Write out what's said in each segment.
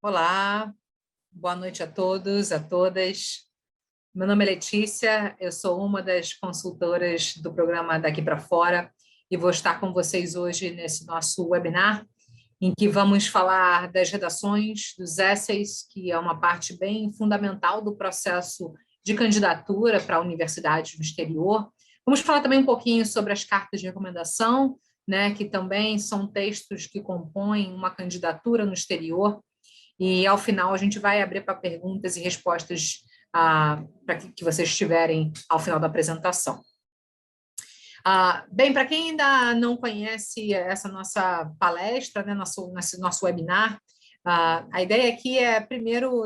Olá, boa noite a todos, a todas. Meu nome é Letícia, eu sou uma das consultoras do programa Daqui para Fora e vou estar com vocês hoje nesse nosso webinar, em que vamos falar das redações, dos essays, que é uma parte bem fundamental do processo de candidatura para universidades no exterior. Vamos falar também um pouquinho sobre as cartas de recomendação, né, que também são textos que compõem uma candidatura no exterior. E, ao final, a gente vai abrir para perguntas e respostas para que vocês tiverem ao final da apresentação. Bem, para quem ainda não conhece essa nossa palestra, né, nosso webinar, a ideia aqui é, primeiro,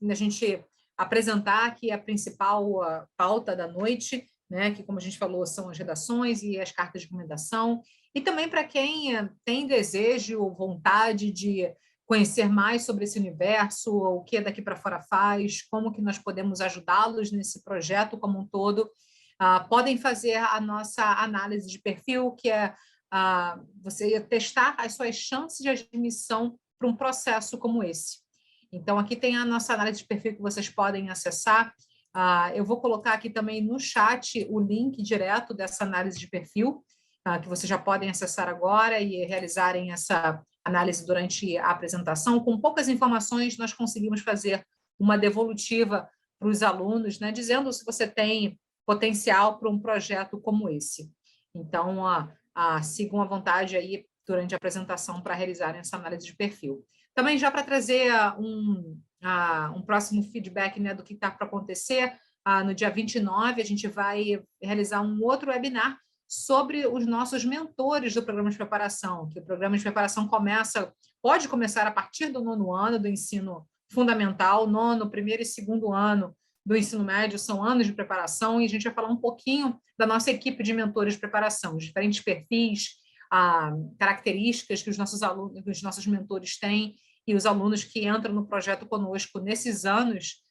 a gente apresentar aqui a principal pauta da noite, né, que, como a gente falou, são as redações e as cartas de recomendação, e também para quem tem desejo ou vontade de conhecer mais sobre esse universo, o que Daqui para Fora faz, como que nós podemos ajudá-los nesse projeto como um todo. Podem fazer a nossa análise de perfil, que é você testar as suas chances de admissão para um processo como esse. Então, aqui tem a nossa análise de perfil que vocês podem acessar. Eu vou colocar aqui também no chat o link direto dessa análise de perfil, que vocês já podem acessar agora e realizarem essa análise durante a apresentação. Com poucas informações, nós conseguimos fazer uma devolutiva para os alunos, né, dizendo se você tem potencial para um projeto como esse. Então, sigam à vontade aí durante a apresentação para realizarem essa análise de perfil. Também já para trazer um próximo feedback, né, do que está para acontecer, no dia 29, a gente vai realizar um outro webinar sobre os nossos mentores do programa de preparação, que o programa de preparação pode começar a partir do 9º ano do ensino fundamental, primeiro e segundo ano do ensino médio são anos de preparação, e a gente vai falar um pouquinho da nossa equipe de mentores de preparação, os diferentes perfis, características que os nossos alunos, que os nossos mentores têm, e os alunos que entram no projeto conosco nesses anos,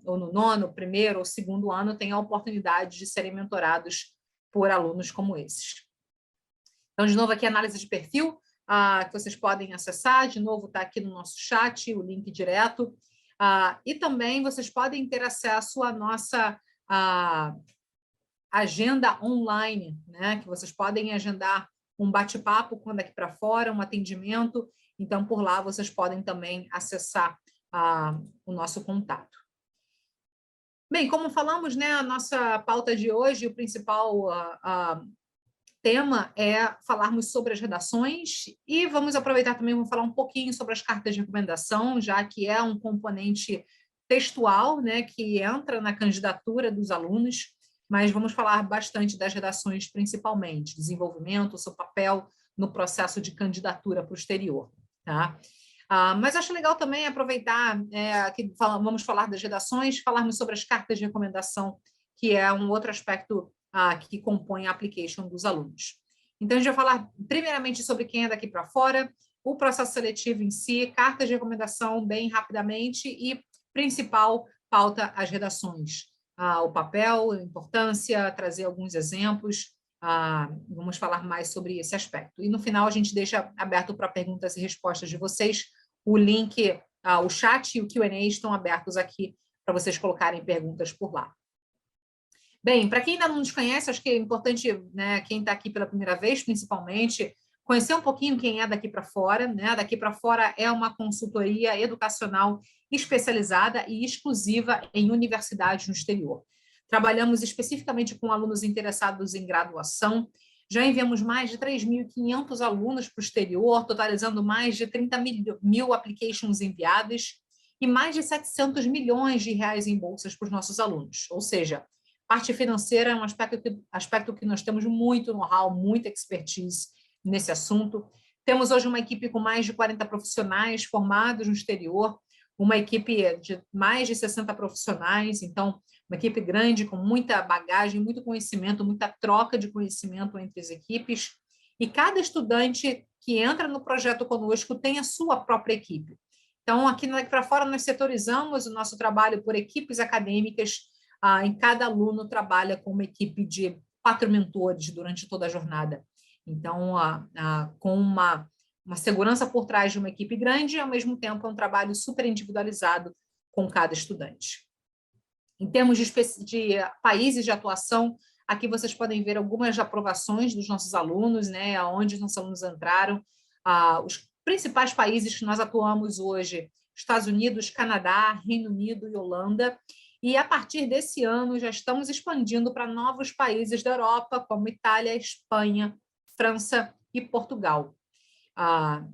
ou no 9º, primeiro ou segundo ano, têm a oportunidade de serem mentorados por alunos como esses. Então, de novo, aqui a análise de perfil, que vocês podem acessar, de novo, está aqui no nosso chat, o link direto, e também vocês podem ter acesso à nossa agenda online, né, que vocês podem agendar um bate-papo com Daqui para Fora, um atendimento, então, por lá, vocês podem também acessar o nosso contato. Bem, como falamos, né, a nossa pauta de hoje, o principal tema é falarmos sobre as redações, e vamos aproveitar também, vamos falar um pouquinho sobre as cartas de recomendação, já que é um componente textual, né, que entra na candidatura dos alunos, mas vamos falar bastante das redações principalmente, desenvolvimento, seu papel no processo de candidatura para o exterior. Tá? Mas acho legal também aproveitar que vamos falar das redações, falarmos sobre as cartas de recomendação, que é um outro aspecto que compõe a application dos alunos. Então, a gente vai falar primeiramente sobre quem é Daqui para Fora, o processo seletivo em si, cartas de recomendação bem rapidamente e principal pauta, as redações. O papel, a importância, trazer alguns exemplos, vamos falar mais sobre esse aspecto. E no final a gente deixa aberto para perguntas e respostas de vocês. O link, o chat e o Q&A estão abertos aqui para vocês colocarem perguntas por lá. Bem, para quem ainda não nos conhece, acho que é importante, né, quem está aqui pela primeira vez, principalmente, conhecer um pouquinho quem é Daqui para Fora, né? Daqui para Fora é uma consultoria educacional especializada e exclusiva em universidades no exterior. Trabalhamos especificamente com alunos interessados em graduação. Já enviamos mais de 3.500 alunos para o exterior, totalizando mais de 30 mil applications enviadas e mais de 700 milhões de reais em bolsas para os nossos alunos. Ou seja, parte financeira é um aspecto que nós temos muito know-how, muita expertise nesse assunto. Temos hoje uma equipe com mais de 40 profissionais formados no exterior, uma equipe de mais de 60 profissionais, então, uma equipe grande, com muita bagagem, muito conhecimento, muita troca de conhecimento entre as equipes, e cada estudante que entra no projeto conosco tem a sua própria equipe. Então, aqui Daqui para Fora, nós setorizamos o nosso trabalho por equipes acadêmicas, em cada aluno trabalha com uma equipe de 4 mentores durante toda a jornada. Então, com uma uma segurança por trás de uma equipe grande e, ao mesmo tempo, é um trabalho super individualizado com cada estudante. Em termos de países de atuação, aqui vocês podem ver algumas aprovações dos nossos alunos, né, onde os nossos alunos entraram. Os principais países que nós atuamos hoje: Estados Unidos, Canadá, Reino Unido e Holanda. E, a partir desse ano, já estamos expandindo para novos países da Europa, como Itália, Espanha, França e Portugal.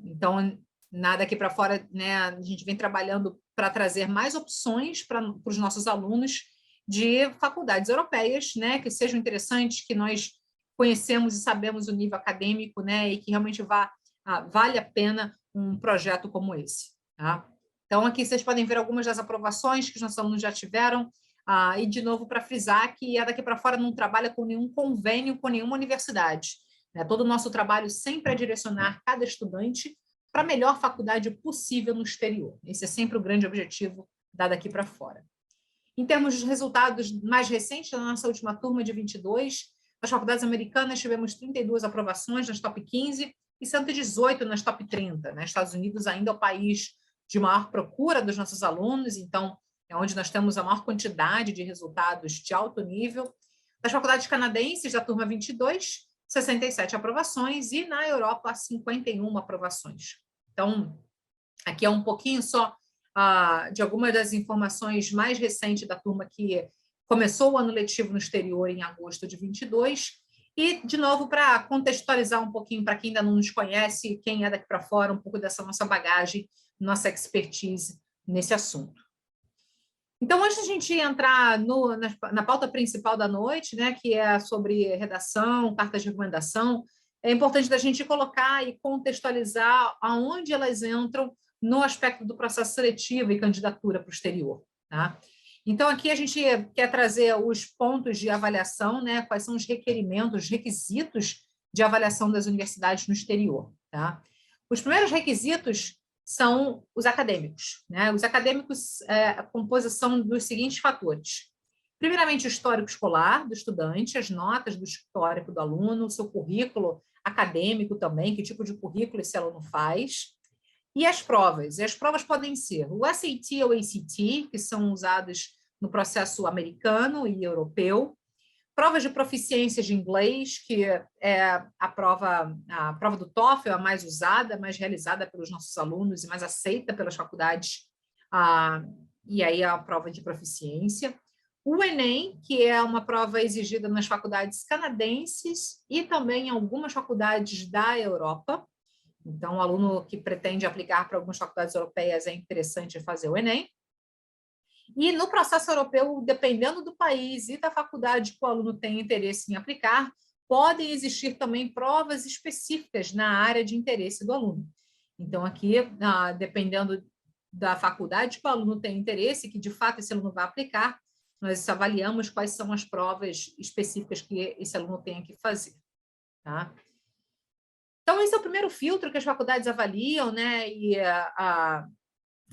Então, nada aqui para fora, né, a gente vem trabalhando para trazer mais opções para os nossos alunos de faculdades europeias, né, que sejam interessantes, que nós conhecemos e sabemos o nível acadêmico, né, e que realmente vale a pena um projeto como esse. Tá? Então, aqui vocês podem ver algumas das aprovações que os nossos alunos já tiveram, e, de novo, para frisar que daqui para fora não trabalha com nenhum convênio com nenhuma universidade. Né? Todo o nosso trabalho sempre é direcionar cada estudante para a melhor faculdade possível no exterior. Esse é sempre o grande objetivo daqui para fora. Em termos de resultados mais recentes, na nossa última turma de 22, nas faculdades americanas tivemos 32 aprovações nas top 15 e 118 nas top 30. Né? Estados Unidos ainda é o país de maior procura dos nossos alunos, então é onde nós temos a maior quantidade de resultados de alto nível. Nas faculdades canadenses da turma 22, 67 aprovações, e na Europa, 51 aprovações. Então, aqui é um pouquinho só de algumas das informações mais recentes da turma que começou o ano letivo no exterior em agosto de 22, e, de novo, para contextualizar um pouquinho para quem ainda não nos conhece, quem é daqui para fora, um pouco dessa nossa bagagem, nossa expertise nesse assunto. Então, antes de a gente entrar na pauta principal da noite, né, que é sobre redação, cartas de recomendação, é importante da gente colocar e contextualizar aonde elas entram no aspecto do processo seletivo e candidatura para o exterior. Tá? Então, aqui a gente quer trazer os pontos de avaliação, né, quais são os requerimentos, os requisitos de avaliação das universidades no exterior. Tá? Os primeiros requisitos são os acadêmicos. Né? Os acadêmicos a composição dos seguintes fatores. Primeiramente, o histórico escolar do estudante, as notas do histórico do aluno, o seu currículo acadêmico também, que tipo de currículo esse aluno faz, e as provas. E as provas podem ser o SAT ou ACT, que são usados no processo americano e europeu, provas de proficiência de inglês, que é a prova do TOEFL, a mais usada, mais realizada pelos nossos alunos e mais aceita pelas faculdades, e aí a prova de proficiência. O Enem, que é uma prova exigida nas faculdades canadenses e também em algumas faculdades da Europa. Então, o aluno que pretende aplicar para algumas faculdades europeias é interessante fazer o Enem. E no processo europeu, dependendo do país e da faculdade que o aluno tem interesse em aplicar, podem existir também provas específicas na área de interesse do aluno. Então, aqui, dependendo da faculdade que o aluno tem interesse, que de fato esse aluno vai aplicar, nós avaliamos quais são as provas específicas que esse aluno tem que fazer. Tá? Então, esse é o primeiro filtro que as faculdades avaliam, né? E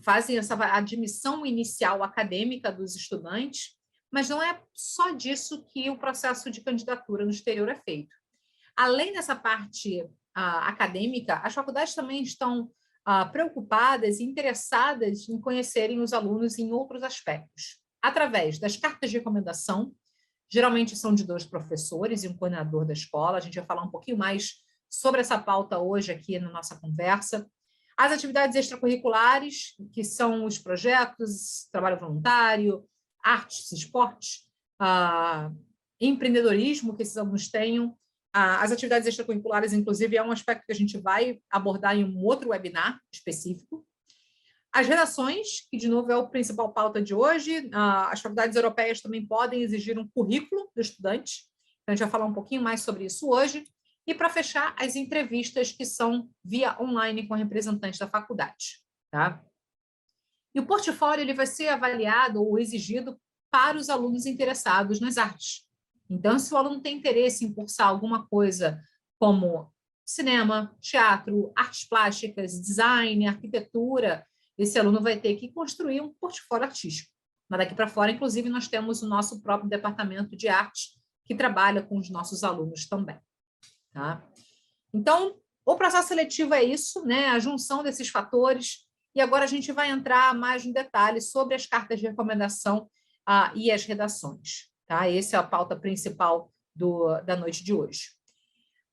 fazem essa admissão inicial acadêmica dos estudantes, mas não é só disso que o processo de candidatura no exterior é feito. Além dessa parte acadêmica, as faculdades também estão preocupadas e interessadas em conhecerem os alunos em outros aspectos, através das cartas de recomendação, geralmente são de 2 professores e um coordenador da escola. A gente vai falar um pouquinho mais sobre essa pauta hoje aqui na nossa conversa. As atividades extracurriculares, que são os projetos, trabalho voluntário, artes, esportes, empreendedorismo que esses alunos tenham. As atividades extracurriculares, inclusive, é um aspecto que a gente vai abordar em um outro webinar específico. As redações, que, de novo, é o principal pauta de hoje. As faculdades europeias também podem exigir um currículo do estudante. Então, a gente vai falar um pouquinho mais sobre isso hoje. E, para fechar, as entrevistas, que são via online com representantes da faculdade. Tá? E o portfólio ele vai ser avaliado ou exigido para os alunos interessados nas artes. Então, se o aluno tem interesse em cursar alguma coisa como cinema, teatro, artes plásticas, design, arquitetura, esse aluno vai ter que construir um portfólio artístico. Mas daqui para fora, inclusive, nós temos o nosso próprio departamento de arte, que trabalha com os nossos alunos também. Tá? Então, O processo seletivo é isso, né? A junção desses fatores. E agora a gente vai entrar mais em detalhe sobre as cartas de recomendação e as redações. Tá? Essa é a pauta principal da noite de hoje.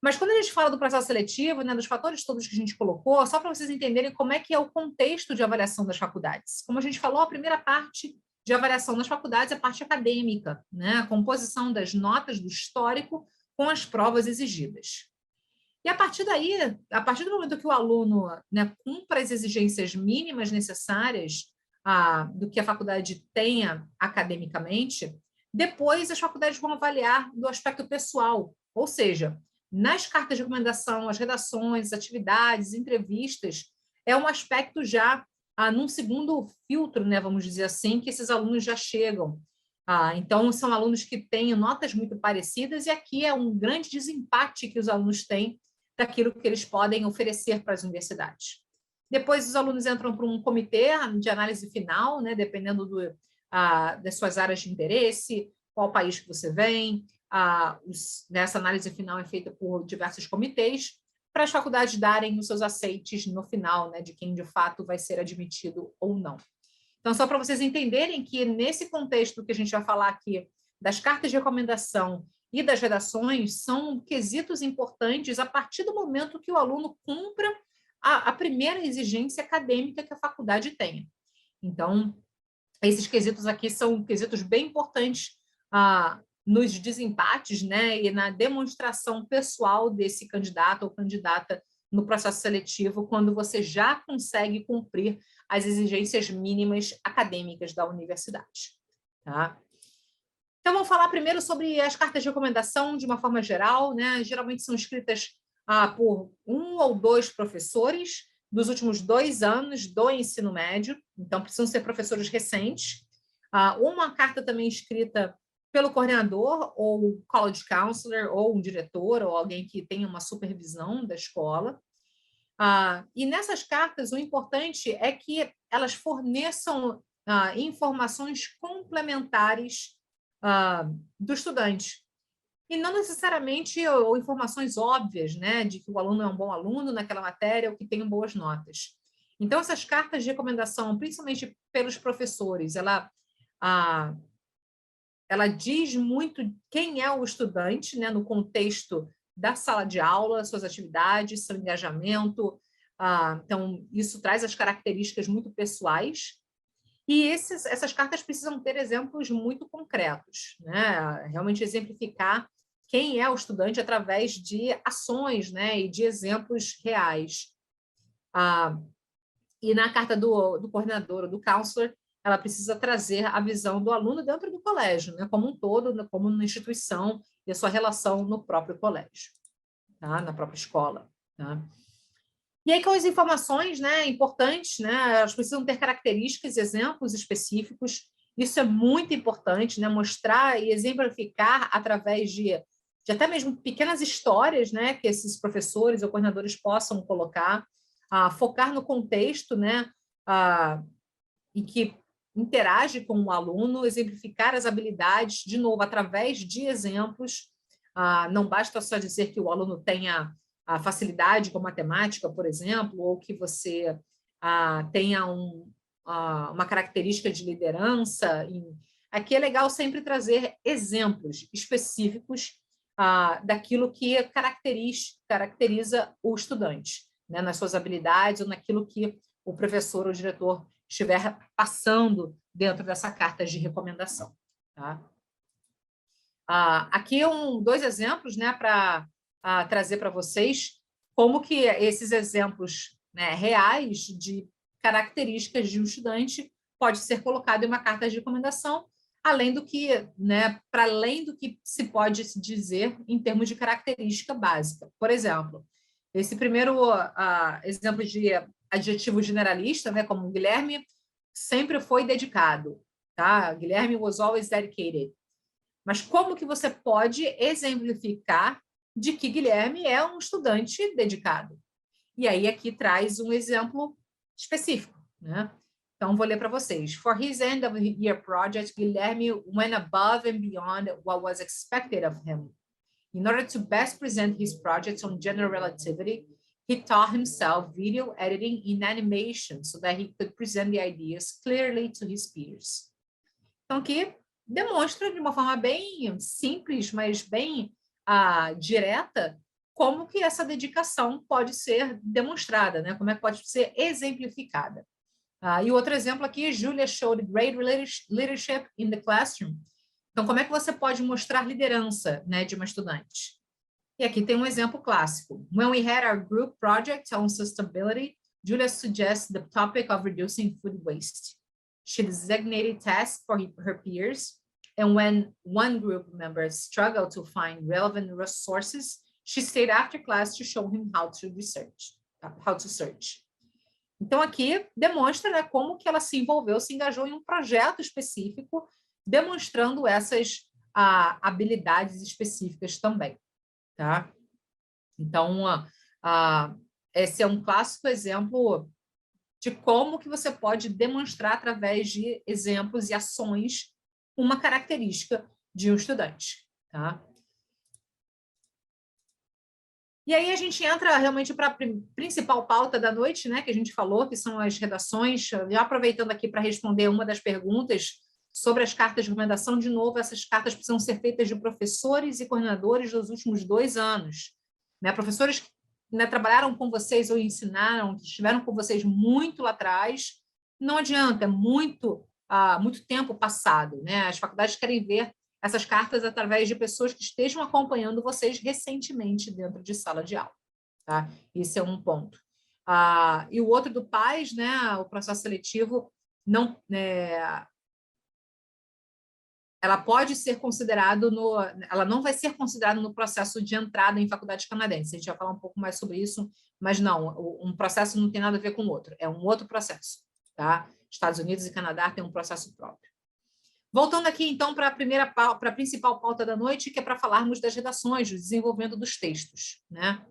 Mas quando a gente fala do processo seletivo, né, dos fatores todos que a gente colocou, só para vocês entenderem como é que é o contexto de avaliação das faculdades. Como a gente falou, a primeira parte de avaliação das faculdades é a parte acadêmica, né, a composição das notas do histórico com as provas exigidas. E a partir daí, a partir do momento que o aluno, né, cumpra as exigências mínimas necessárias do que a faculdade tenha academicamente, depois as faculdades vão avaliar do aspecto pessoal, ou seja, nas cartas de recomendação, as redações, atividades, entrevistas, é um aspecto já num segundo filtro, né, vamos dizer assim, que esses alunos já chegam. Então, são alunos que têm notas muito parecidas, e aqui é um grande desempate que os alunos têm daquilo que eles podem oferecer para as universidades. Depois, os alunos entram para um comitê de análise final, né, dependendo das suas áreas de interesse, qual país que você vem. Essa análise final é feita por diversos comitês, para as faculdades darem os seus aceites no final, né, de quem de fato vai ser admitido ou não. Então, só para vocês entenderem que nesse contexto que a gente vai falar aqui, das cartas de recomendação e das redações, são quesitos importantes a partir do momento que o aluno cumpra a primeira exigência acadêmica que a faculdade tenha. Então, esses quesitos aqui são quesitos bem importantes nos desempates, né, e na demonstração pessoal desse candidato ou candidata no processo seletivo, quando você já consegue cumprir as exigências mínimas acadêmicas da universidade. Tá? Então, vamos falar primeiro sobre as cartas de recomendação de uma forma geral, né? Geralmente são escritas por 1 ou 2 professores dos últimos 2 anos do ensino médio, então precisam ser professores recentes. Uma carta também escrita pelo coordenador, ou college counselor, ou um diretor, ou alguém que tenha uma supervisão da escola. E nessas cartas, o importante é que elas forneçam informações complementares do estudante. E não necessariamente ou informações óbvias, né, de que o aluno é um bom aluno naquela matéria ou que tem boas notas. Então, essas cartas de recomendação, principalmente pelos professores, ela diz muito quem é o estudante, né, no contexto da sala de aula, suas atividades, seu engajamento. Então, isso traz as características muito pessoais. E essas cartas precisam ter exemplos muito concretos, né? Realmente exemplificar quem é o estudante através de ações, né? E de exemplos reais. E na carta do coordenador ou do counselor, ela precisa trazer a visão do aluno dentro do colégio, né? Como um todo, como uma instituição, e a sua relação no próprio colégio, tá? Na própria escola. Tá? E aí, com as informações, né, importantes, né, elas precisam ter características, exemplos específicos. Isso é muito importante, né, mostrar e exemplificar através de até mesmo pequenas histórias, né, que esses professores ou coordenadores possam colocar, focar no contexto, né, em que interage com o aluno, exemplificar as habilidades, de novo, através de exemplos. Não basta só dizer que o aluno tenha a facilidade com matemática, por exemplo, ou que você tenha uma característica de liderança. Aqui é legal sempre trazer exemplos específicos daquilo que caracteriza o estudante, né, nas suas habilidades ou naquilo que o professor ou o diretor estiver passando dentro dessa carta de recomendação. Tá? Aqui 2 exemplos, né, para trazer para vocês como que esses exemplos, né, reais de características de um estudante pode ser colocado em uma carta de recomendação, além do que, né, para além do que se pode dizer em termos de característica básica. Por exemplo, esse primeiro exemplo de adjetivo generalista, né, como Guilherme sempre foi dedicado, tá? Guilherme was always dedicated. Mas como que você pode exemplificar de que Guilherme é um estudante dedicado? E aí aqui traz um exemplo específico, né? Então, vou ler para vocês. For his end of year project, Guilherme went above and beyond what was expected of him. In order to best present his projects on general relativity, He taught himself video editing and animation so that he could present the ideas clearly to his peers. Então, aqui demonstra de uma forma bem simples, mas bem direta, como que essa dedicação pode ser demonstrada, né? Como é que pode ser exemplificada. E outro exemplo aqui, Julia showed great leadership in the classroom. Então, como é que você pode mostrar liderança, né, de uma estudante? E aqui tem um exemplo clássico. When we had our group project on sustainability, Julia suggests the topic of reducing food waste. She designated tasks for her peers, and when one group member struggled to find relevant resources, she stayed after class to show him how to search. Então, aqui demonstra, né, como que ela se envolveu, se engajou em um projeto específico, demonstrando essas habilidades específicas também. Tá? Então, esse é um clássico exemplo de como que você pode demonstrar através de exemplos e ações uma característica de um estudante. Tá? E aí a gente entra realmente para a principal pauta da noite, né, que a gente falou, que são as redações. Já aproveitando aqui para responder uma das perguntas sobre as cartas de recomendação, de novo, essas cartas precisam ser feitas de professores e coordenadores dos últimos 2 anos. Né? Professores que, né, trabalharam com vocês ou ensinaram, que estiveram com vocês muito lá atrás, não adianta, é muito tempo passado. Né? As faculdades querem ver essas cartas através de pessoas que estejam acompanhando vocês recentemente dentro de sala de aula. Tá? Esse é um ponto. E o outro do PAS, né, o processo seletivo, não... ela pode ser considerado ela não vai ser considerada no processo de entrada em faculdade canadense. A gente vai falar um pouco mais sobre isso, mas não, um processo não tem nada a ver com o outro, é um outro processo, tá? Estados Unidos e Canadá têm um processo próprio. Voltando aqui, então, para a principal pauta da noite, que é para falarmos das redações, do desenvolvimento dos textos, né?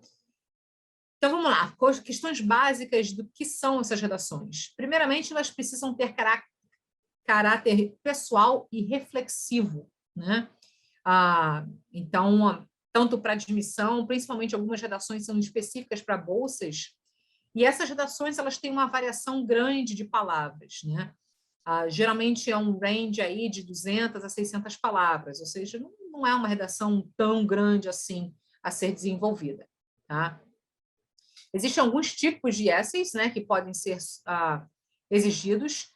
Então, vamos lá, questões básicas do que são essas redações. Primeiramente, elas precisam ter caráter pessoal e reflexivo, né? Então, tanto para admissão, principalmente algumas redações são específicas para bolsas, e essas redações elas têm uma variação grande de palavras, né? Geralmente é um range aí de 200 a 600 palavras, ou seja, não é uma redação tão grande assim a ser desenvolvida, tá? Existem alguns tipos de essays, né, que podem ser exigidos.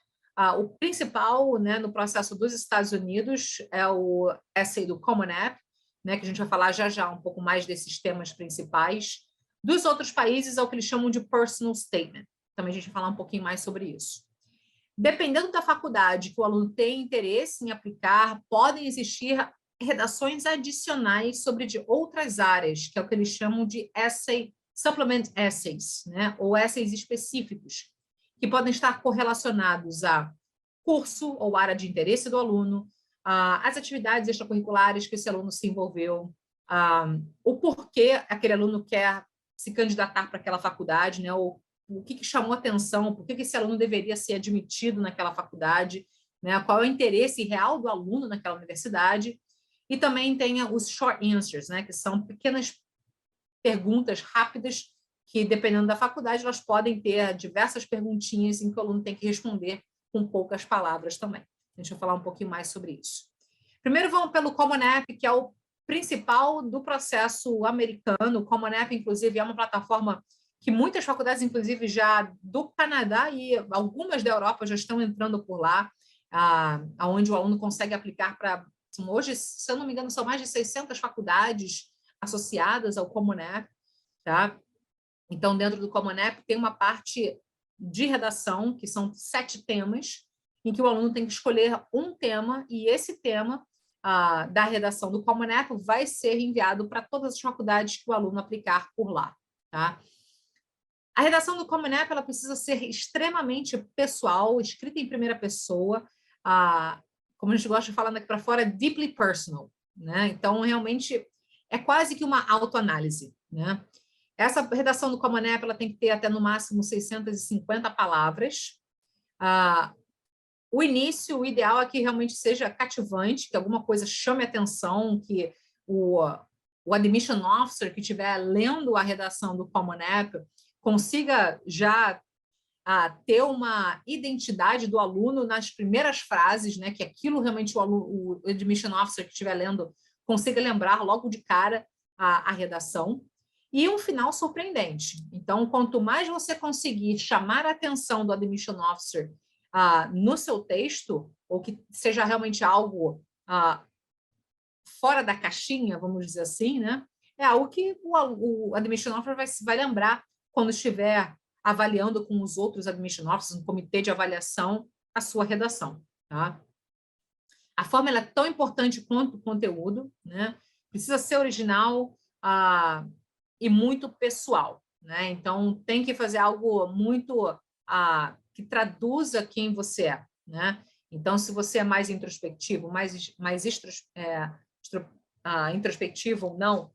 O principal, né, no processo dos Estados Unidos é o essay do Common App, né, que a gente vai falar já um pouco mais desses temas principais. Dos outros países é o que eles chamam de personal statement. Também a gente vai falar um pouquinho mais sobre isso. Dependendo da faculdade que o aluno tem interesse em aplicar, podem existir redações adicionais sobre de outras áreas, que é o que eles chamam de essay, supplement essays, né, ou essays específicos, que podem estar correlacionados a curso ou área de interesse do aluno, as atividades extracurriculares que esse aluno se envolveu, o porquê aquele aluno quer se candidatar para aquela faculdade, né, ou o que chamou atenção, por que esse aluno deveria ser admitido naquela faculdade, né, qual é o interesse real do aluno naquela universidade, e também tem os short answers, né, que são pequenas perguntas rápidas que, dependendo da faculdade, elas podem ter diversas perguntinhas em que o aluno tem que responder com poucas palavras também. Deixa eu falar um pouquinho mais sobre isso. Primeiro vamos pelo Common App, que é o principal do processo americano. O Common App, inclusive, é uma plataforma que muitas faculdades, inclusive, já do Canadá e algumas da Europa já estão entrando por lá, onde o aluno consegue aplicar para... Hoje, se eu não me engano, são mais de 600 faculdades associadas ao Common App, tá? Então, dentro do Common App, tem uma parte de redação, que são 7 temas, em que o aluno tem que escolher um tema, e esse tema da redação do Common App vai ser enviado para todas as faculdades que o aluno aplicar por lá. Tá? A redação do Common App ela precisa ser extremamente pessoal, escrita em primeira pessoa, como a gente gosta de falar daqui para fora, deeply personal. Né? Então, realmente, é quase que uma autoanálise. Né? Essa redação do Common App ela tem que ter até no máximo 650 palavras. O início, o ideal é que realmente seja cativante, que alguma coisa chame atenção, que o o Admission Officer que estiver lendo a redação do Common App consiga já ter uma identidade do aluno nas primeiras frases, né, que aquilo realmente o Admission Officer que estiver lendo consiga lembrar logo de cara a redação, e um final surpreendente. Então, quanto mais você conseguir chamar a atenção do Admission Officer no seu texto, ou que seja realmente algo fora da caixinha, vamos dizer assim, né, é algo que o Admission Officer vai lembrar quando estiver avaliando com os outros Admission Officers, no comitê de avaliação, a sua redação. Tá? A forma é tão importante quanto o conteúdo, né? Precisa ser original e muito pessoal. Né? Então, tem que fazer algo muito que traduza quem você é. Né? Então, se você é mais introspectivo, mais introspectivo ou não,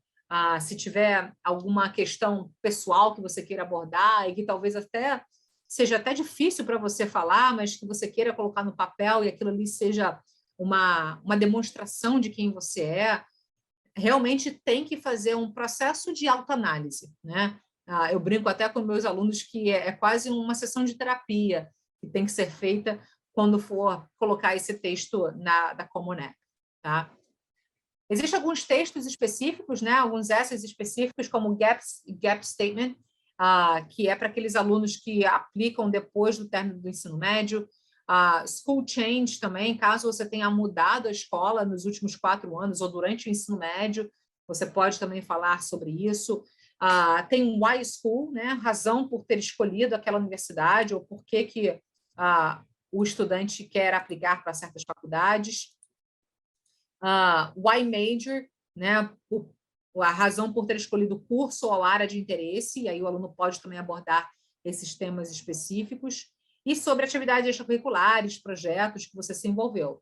se tiver alguma questão pessoal que você queira abordar e que talvez até seja até difícil para você falar, mas que você queira colocar no papel e aquilo ali seja uma demonstração de quem você é, realmente tem que fazer um processo de autoanálise, né? Eu brinco até com meus alunos que é quase uma sessão de terapia que tem que ser feita quando for colocar esse texto da Common App, tá? Existem alguns textos específicos, né? Alguns essays específicos, como o Gap Statement, que é para aqueles alunos que aplicam depois do término do ensino médio. School Change também, caso você tenha mudado a escola nos últimos 4 anos ou durante o ensino médio, você pode também falar sobre isso. Tem o Why School, né? Razão por ter escolhido aquela universidade ou por que o estudante quer aplicar para certas faculdades. Why Major, né? A razão por ter escolhido o curso ou a área de interesse, e aí o aluno pode também abordar esses temas específicos, e sobre atividades extracurriculares, projetos que você se envolveu.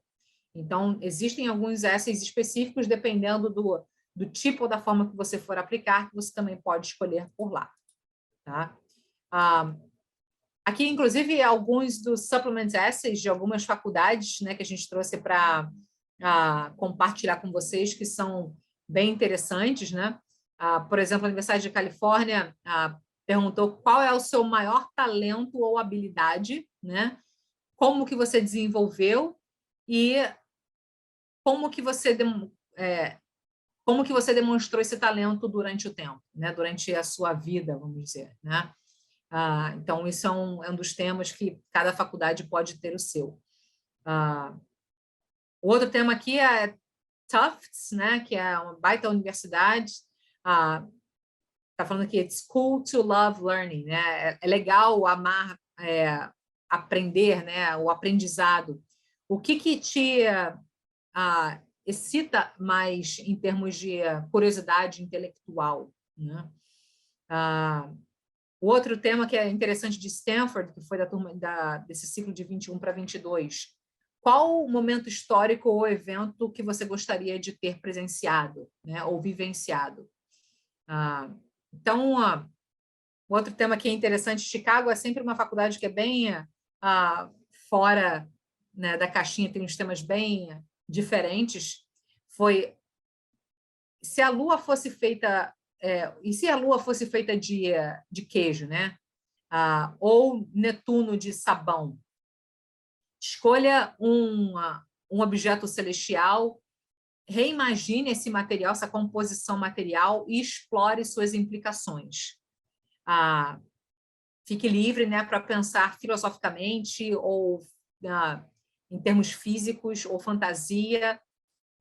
Então, existem alguns essays específicos, dependendo do tipo ou da forma que você for aplicar, que você também pode escolher por lá. Tá? Aqui, inclusive, alguns dos supplement essays de algumas faculdades, né, que a gente trouxe para compartilhar com vocês, que são bem interessantes, né? Por exemplo, a Universidade de Califórnia perguntou qual é o seu maior talento ou habilidade, né? Como que você desenvolveu e como que você demonstrou esse talento durante o tempo, né? Durante a sua vida, vamos dizer, né? Então, isso é um dos temas que cada faculdade pode ter o seu. O outro tema aqui é Tufts, né, que é uma baita universidade. Está falando aqui, it's cool to love learning, né? É legal amar aprender, né? O aprendizado. O que te excita mais em termos de curiosidade intelectual, né? O outro tema que é interessante de Stanford, que foi da turma desse ciclo de 21 para 22, qual o momento histórico ou evento que você gostaria de ter presenciado, né, ou vivenciado? Então, o outro tema que é interessante, Chicago é sempre uma faculdade que é bem fora, né, da caixinha, tem uns temas bem diferentes. Foi se a Lua fosse feita e se a Lua fosse feita de queijo, né? Ou Netuno de sabão? Escolha um objeto celestial, reimagine esse material, essa composição material e explore suas implicações. Fique livre, né, para pensar filosoficamente ou em termos físicos ou fantasia.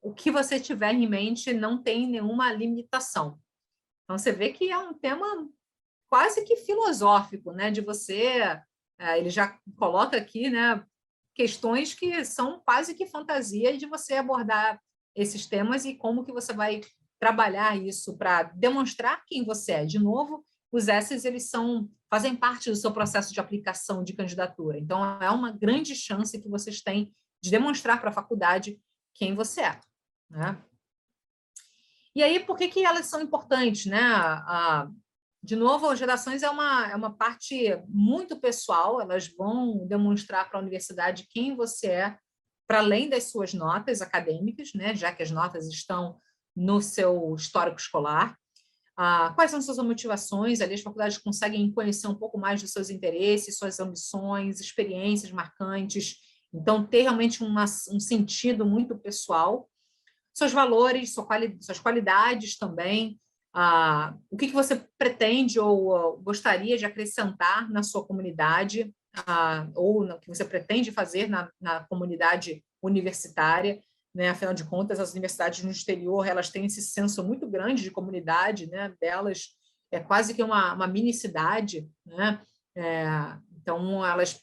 O que você tiver em mente não tem nenhuma limitação. Então, você vê que é um tema quase que filosófico, né, de você... ele já coloca aqui, né, questões que são quase que fantasia de você abordar esses temas e como que você vai trabalhar isso para demonstrar quem você é. De novo, os essays, eles fazem parte do seu processo de aplicação de candidatura. Então, é uma grande chance que vocês têm de demonstrar para a faculdade quem você é. Né? E aí, por que elas são importantes? Né? De novo, as redações é uma parte muito pessoal, elas vão demonstrar para a universidade quem você é, para além das suas notas acadêmicas, né? Já que as notas estão no seu histórico escolar. Quais são suas motivações? Ali as faculdades conseguem conhecer um pouco mais dos seus interesses, suas ambições, experiências marcantes. Então, ter realmente um sentido muito pessoal. Seus valores, suas qualidades também. O que você pretende ou gostaria de acrescentar na sua comunidade, ou no que você pretende fazer na comunidade universitária. Né? Afinal de contas, as universidades no exterior elas têm esse senso muito grande de comunidade, né? Delas é quase que uma mini cidade, né? Então, elas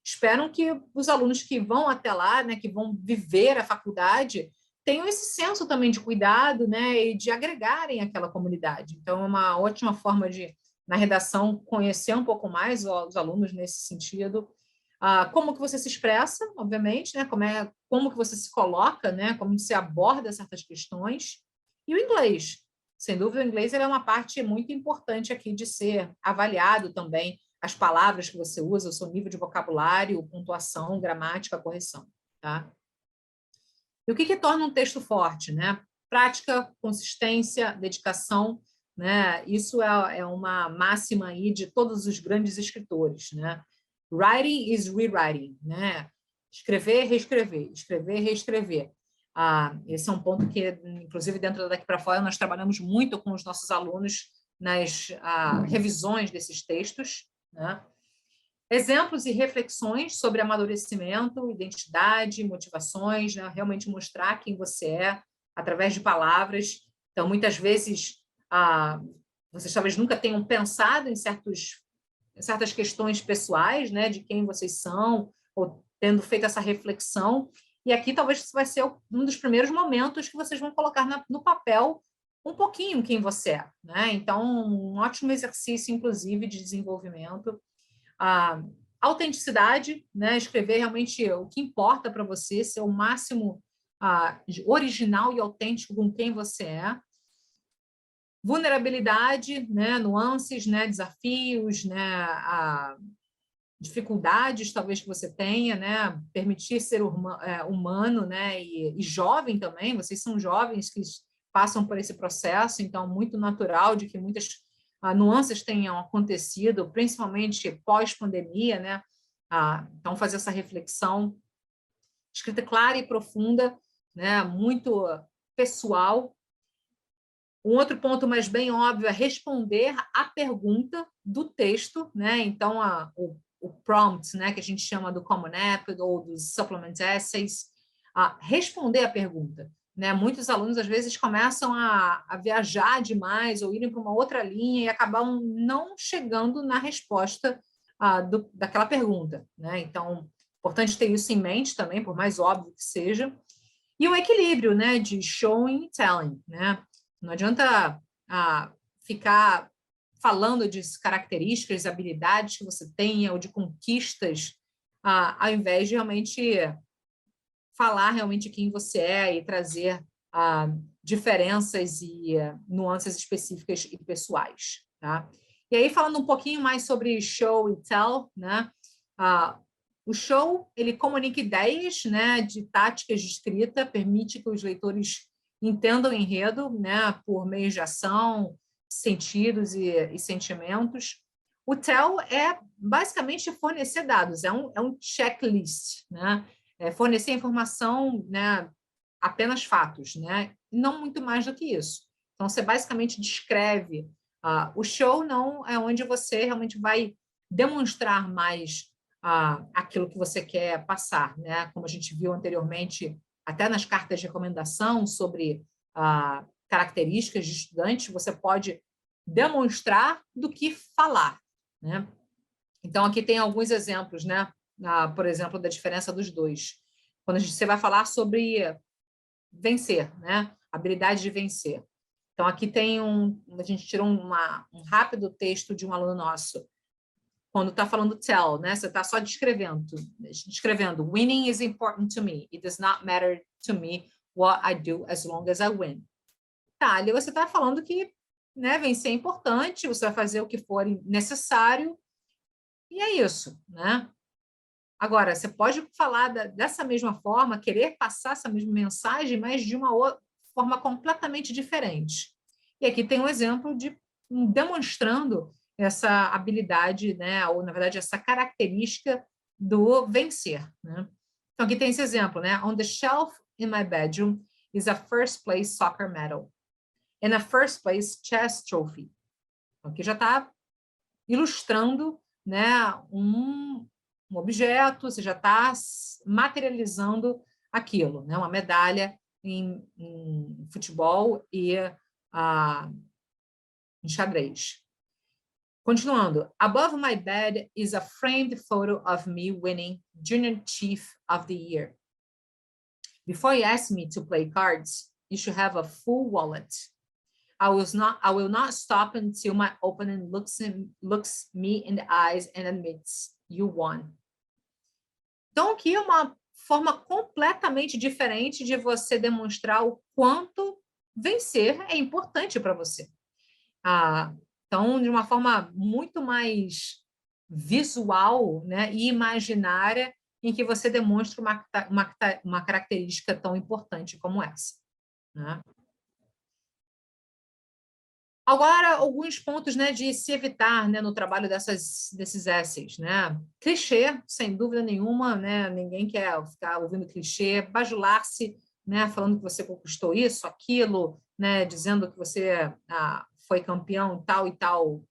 esperam que os alunos que vão até lá, né, que vão viver a faculdade, tenham esse senso também de cuidado, né, e de agregarem aquela comunidade. Então, é uma ótima forma de, na redação, conhecer um pouco mais os alunos nesse sentido. Como que você se expressa, obviamente, né? Como que você se coloca, né? Como você aborda certas questões. E o inglês. Sem dúvida, o inglês é uma parte muito importante aqui de ser avaliado também, as palavras que você usa, o seu nível de vocabulário, pontuação, gramática, correção. Tá? E o que torna um texto forte? Né? Prática, consistência, dedicação. Né? Isso é uma máxima aí de todos os grandes escritores. Né? Writing is rewriting, né? Escrever, reescrever. Esse é um ponto que, inclusive, dentro daqui para fora, nós trabalhamos muito com os nossos alunos nas revisões desses textos. Né? Exemplos e reflexões sobre amadurecimento, identidade, motivações, né? Realmente mostrar quem você é através de palavras. Então, muitas vezes, vocês talvez nunca tenham pensado em certas questões pessoais, né, de quem vocês são, ou tendo feito essa reflexão. E aqui talvez vai ser um dos primeiros momentos que vocês vão colocar no papel um pouquinho quem você é. Né? Então, um ótimo exercício, inclusive, de desenvolvimento. Autenticidade, né? Escrever realmente o que importa para você, ser o máximo original e autêntico com quem você é. Vulnerabilidade, né? Nuances, né? Desafios, né? Dificuldades talvez que você tenha, né? Permitir ser humano, né? E jovem também, vocês são jovens que passam por esse processo, então muito natural de que muitas nuances tenham acontecido, principalmente pós-pandemia, né? Então fazer essa reflexão, escrita clara e profunda, né? Muito pessoal. Um outro ponto, mas bem óbvio, é responder à pergunta do texto, né? Então, o prompt, né, que a gente chama do Common App ou dos Supplement Essays, responder à pergunta. Né? Muitos alunos, às vezes, começam a viajar demais ou irem para uma outra linha e acabam não chegando na resposta daquela pergunta. Né? Então, importante ter isso em mente também, por mais óbvio que seja. E o equilíbrio, né, de showing e telling. Né? Não adianta ficar falando de características, habilidades que você tenha ou de conquistas, ao invés de realmente falar realmente quem você é e trazer diferenças e nuances específicas e pessoais. Tá? E aí, falando um pouquinho mais sobre show e tell, né? O show, ele comunica ideias, né, de táticas de escrita, permite que os leitores entendam o enredo, né, por meio de ação, sentidos e sentimentos. O tell é basicamente fornecer dados, é um checklist, né? Fornecer informação, né, apenas fatos, né? Não muito mais do que isso. Então, você basicamente descreve. O show não é onde você realmente vai demonstrar mais aquilo que você quer passar, né? Como a gente viu anteriormente, até nas cartas de recomendação sobre características de estudante, você pode demonstrar do que falar, né? Então, aqui tem alguns exemplos, né? Por exemplo, da diferença dos dois. Quando você vai falar sobre vencer, né? Habilidade de vencer. Então, aqui tem a gente tirou um rápido texto de um aluno nosso, quando está falando tell, né? Você está só descrevendo. Winning is important to me. It does not matter to me what I do as long as I win. Tá, ali você está falando que, né, vencer é importante, você vai fazer o que for necessário, e é isso, né? Agora, você pode falar dessa mesma forma, querer passar essa mesma mensagem, mas de uma forma completamente diferente. E aqui tem um exemplo de demonstrando essa habilidade, né, ou, na verdade, essa característica do vencer, né? Então, aqui tem esse exemplo, né? On the shelf in my bedroom is a first place soccer medal and a first place chess trophy. Então, aqui já está ilustrando, né, um objeto, você já está materializando aquilo, né? Uma medalha em futebol e em xadrez. Continuando. Above my bed is a framed photo of me winning Junior Chief of the Year. Before you ask me to play cards, you should have a full wallet. I will not stop until my opponent looks me in the eyes and admits you won. Então, aqui é uma forma completamente diferente de você demonstrar o quanto vencer é importante para você. Então, de uma forma muito mais visual, né, e imaginária, em que você demonstra uma característica tão importante como essa, né? Agora, alguns pontos, né, de se evitar, né, no trabalho desses essays, né? Clichê, sem dúvida nenhuma, né? Ninguém quer ficar ouvindo clichê, bajular-se, né, falando que você conquistou isso, aquilo, né, dizendo que você foi campeão em tal e tal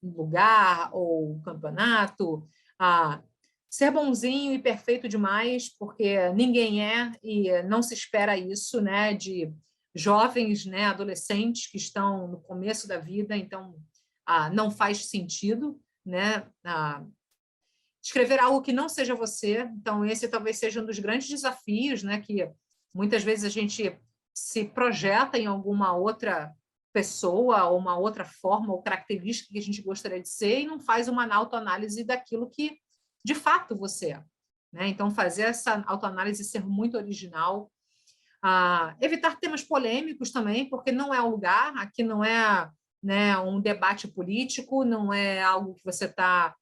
lugar ou campeonato. Ser bonzinho e perfeito demais, porque ninguém é e não se espera isso, né, de jovens, né, adolescentes que estão no começo da vida, então não faz sentido, né, escrever algo que não seja você. Então esse talvez seja um dos grandes desafios, né, que muitas vezes a gente se projeta em alguma outra pessoa ou uma outra forma ou característica que a gente gostaria de ser e não faz uma autoanálise daquilo que de fato você é, né? Então fazer essa autoanálise, ser muito original. Evitar temas polêmicos também, porque não é o lugar, aqui não é, né, um debate político, não é algo que você está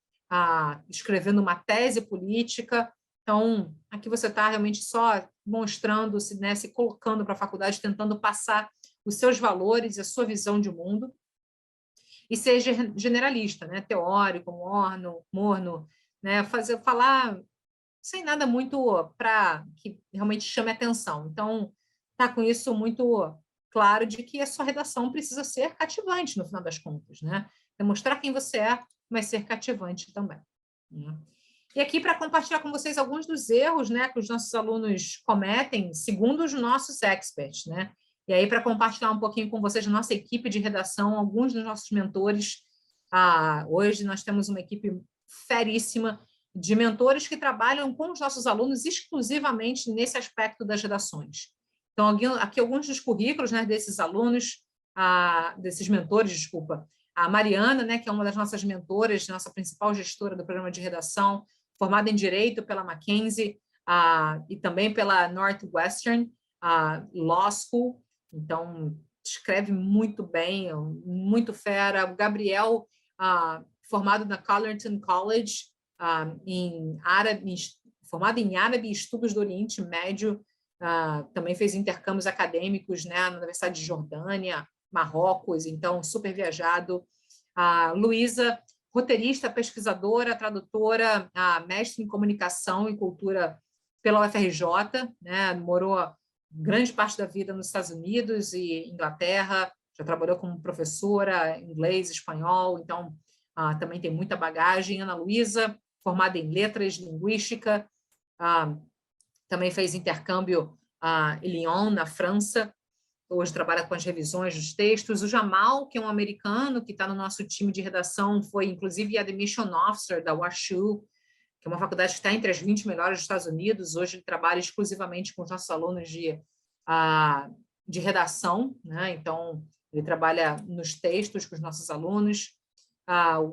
escrevendo uma tese política. Então, aqui você está realmente só mostrando-se, né, se colocando para a faculdade, tentando passar os seus valores e a sua visão de mundo. E seja generalista, né, teórico, morno, né, falar sem nada muito para que realmente chame atenção. Então, tá com isso muito claro de que a sua redação precisa ser cativante, no final das contas, né? Demonstrar quem você é, mas ser cativante também, né? E aqui, para compartilhar com vocês alguns dos erros, né, que os nossos alunos cometem, segundo os nossos experts, né? E aí, para compartilhar um pouquinho com vocês, a nossa equipe de redação, alguns dos nossos mentores. Hoje nós temos uma equipe feríssima de mentores que trabalham com os nossos alunos exclusivamente nesse aspecto das redações. Então, aqui alguns dos currículos, né, desses alunos, desses mentores, desculpa. A Mariana, né, que é uma das nossas mentoras, nossa principal gestora do programa de redação, formada em Direito pela Mackenzie e também pela Northwestern Law School. Então, escreve muito bem, muito fera. O Gabriel, formado na Carleton College, formado em Árabe e Estudos do Oriente Médio, também fez intercâmbios acadêmicos, né, na Universidade de Jordânia, Marrocos, então super viajado. Luísa, roteirista, pesquisadora, tradutora, mestre em comunicação e cultura pela UFRJ, né, morou grande parte da vida nos Estados Unidos e Inglaterra, já trabalhou como professora, inglês, espanhol, então também tem muita bagagem. Ana Luísa, formada em letras, linguística, também fez intercâmbio em Lyon, na França, hoje trabalha com as revisões dos textos. O Jamal, que é um americano que está no nosso time de redação, foi inclusive Admission Officer da WashU, que é uma faculdade que está entre as 20 melhores dos Estados Unidos. Hoje ele trabalha exclusivamente com os nossos alunos de redação, né? Então ele trabalha nos textos com os nossos alunos.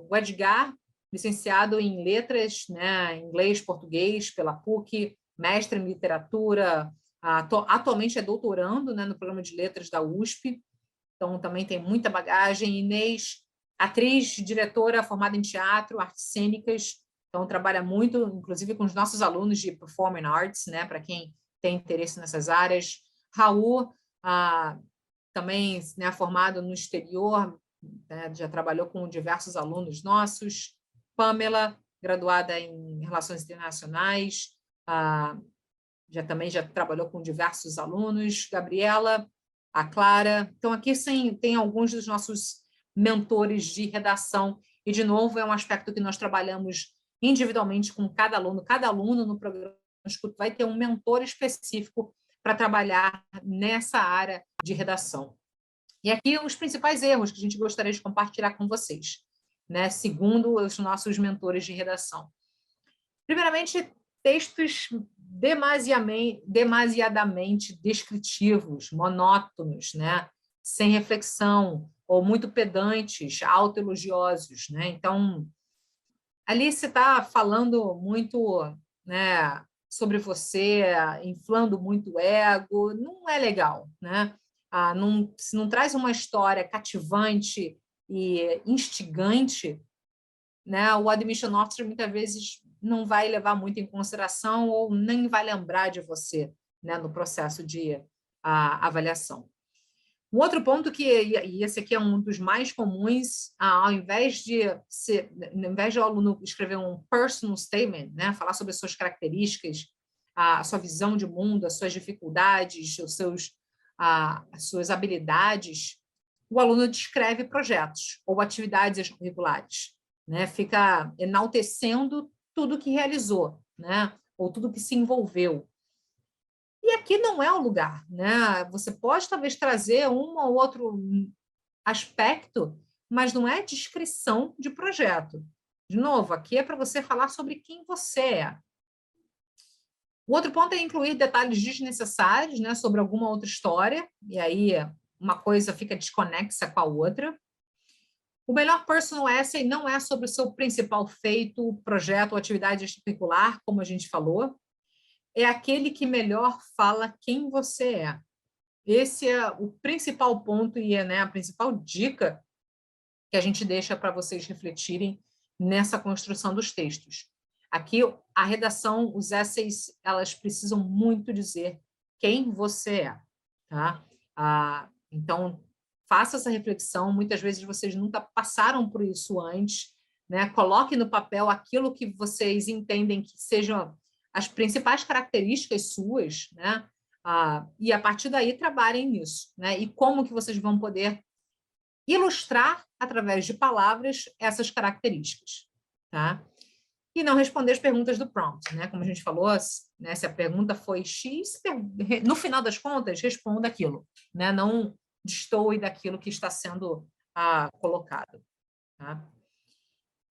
O Edgar, licenciado em letras, né, inglês, português, pela PUC, mestre em literatura, atualmente é doutorando, né, no programa de letras da USP, então também tem muita bagagem. Inês, atriz, diretora, formada em teatro, artes cênicas, então trabalha muito, inclusive com os nossos alunos de Performing Arts, né, para quem tem interesse nessas áreas. Raul, também, né, formado no exterior, né, já trabalhou com diversos alunos nossos. Pamela, graduada em Relações Internacionais, também já trabalhou com diversos alunos. Gabriela, a Clara. Então, aqui tem alguns dos nossos mentores de redação. E, de novo, é um aspecto que nós trabalhamos individualmente com cada aluno. Cada aluno no programa Escuta vai ter um mentor específico para trabalhar nessa área de redação. E aqui os principais erros que a gente gostaria de compartilhar com vocês, né, segundo os nossos mentores de redação. Primeiramente, textos demasiadamente descritivos, monótonos, né, sem reflexão, ou muito pedantes, autoelogiosos, né? Então, ali você está falando muito, né, sobre você, inflando muito o ego, não é legal, né? Se não traz uma história cativante e instigante, né, o admission officer muitas vezes não vai levar muito em consideração ou nem vai lembrar de você, né, no processo de avaliação. Um outro ponto e esse aqui é um dos mais comuns, ao invés de o aluno escrever um personal statement, né, falar sobre as suas características, a sua visão de mundo, as suas dificuldades, as suas habilidades, o aluno descreve projetos ou atividades extracurriculares, né, fica enaltecendo tudo que realizou, né, ou tudo que se envolveu. E aqui não é o lugar, né? Você pode talvez trazer um ou outro aspecto, mas não é descrição de projeto. De novo, aqui é para você falar sobre quem você é. O outro ponto é incluir detalhes desnecessários, né, sobre alguma outra história, e aí uma coisa fica desconexa com a outra. O melhor personal essay não é sobre o seu principal feito, projeto ou atividade extracurricular, como a gente falou, é aquele que melhor fala quem você é. Esse é o principal ponto e é, né, a principal dica que a gente deixa para vocês refletirem nessa construção dos textos. Aqui, a redação, os essays, elas precisam muito dizer quem você é. Tá? Então, faça essa reflexão. Muitas vezes vocês nunca passaram por isso antes. Né? Coloque no papel aquilo que vocês entendem que sejam as principais características suas, né? E a partir daí trabalhem nisso, né? E como que vocês vão poder ilustrar através de palavras essas características, tá? E não responder as perguntas do prompt, né? Como a gente falou, né? Se a pergunta foi X, no final das contas responda aquilo, né? Não destoe daquilo que está sendo colocado, tá?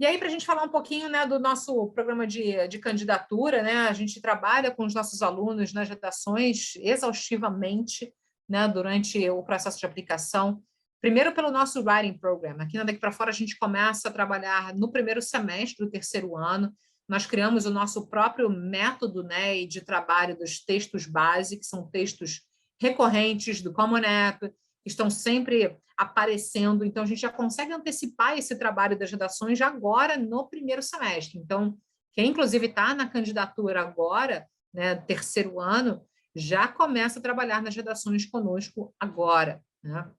E aí, para a gente falar um pouquinho, né, do nosso programa de candidatura, né, a gente trabalha com os nossos alunos nas redações exaustivamente, né, durante o processo de aplicação. Primeiro pelo nosso Writing Program. Aqui na Daqui para Fora a gente começa a trabalhar no primeiro semestre do terceiro ano. Nós criamos o nosso próprio método, né, de trabalho dos textos base, que são textos recorrentes do Common App, que estão sempre aparecendo, então a gente já consegue antecipar esse trabalho das redações já agora no primeiro semestre. Então, quem inclusive está na candidatura agora, né, terceiro ano, já começa a trabalhar nas redações conosco agora, né?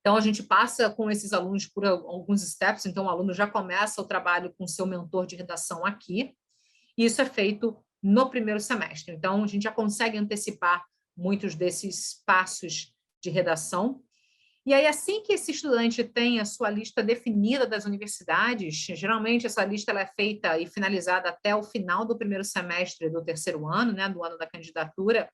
Então, a gente passa com esses alunos por alguns steps, então o aluno já começa o trabalho com o seu mentor de redação aqui, e isso é feito no primeiro semestre. Então, a gente já consegue antecipar muitos desses passos de redação. E aí, assim que esse estudante tem a sua lista definida das universidades, geralmente essa lista ela é feita e finalizada até o final do primeiro semestre do terceiro ano, né, do ano da candidatura,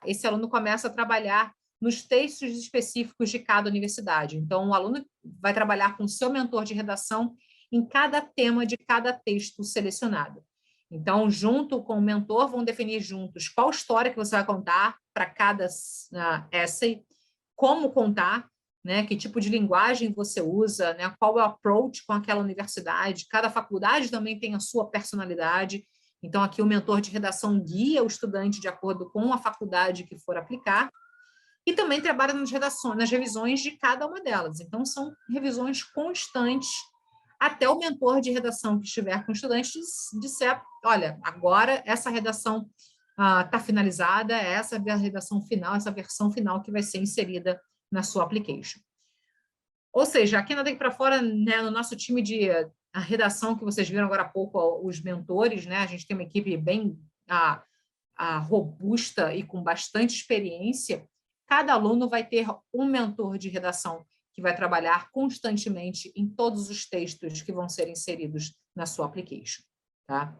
esse aluno começa a trabalhar nos textos específicos de cada universidade. Então, o aluno vai trabalhar com o seu mentor de redação em cada tema de cada texto selecionado. Então, junto com o mentor, vão definir juntos qual história que você vai contar para cada essay, como contar, né, que tipo de linguagem você usa, né, qual é o approach com aquela universidade. Cada faculdade também tem a sua personalidade. Então, aqui o mentor de redação guia o estudante de acordo com a faculdade que for aplicar e também trabalha nas redações, nas revisões de cada uma delas. Então, são revisões constantes até o mentor de redação que estiver com o estudante disser, olha, agora essa redação está finalizada, essa é a redação final, essa versão final que vai ser inserida na sua application. Ou seja, aqui na Daqui para Fora, né, no nosso time de a redação que vocês viram agora há pouco, os mentores, né, a gente tem uma equipe bem robusta e com bastante experiência. Cada aluno vai ter um mentor de redação que vai trabalhar constantemente em todos os textos que vão ser inseridos na sua application. Tá?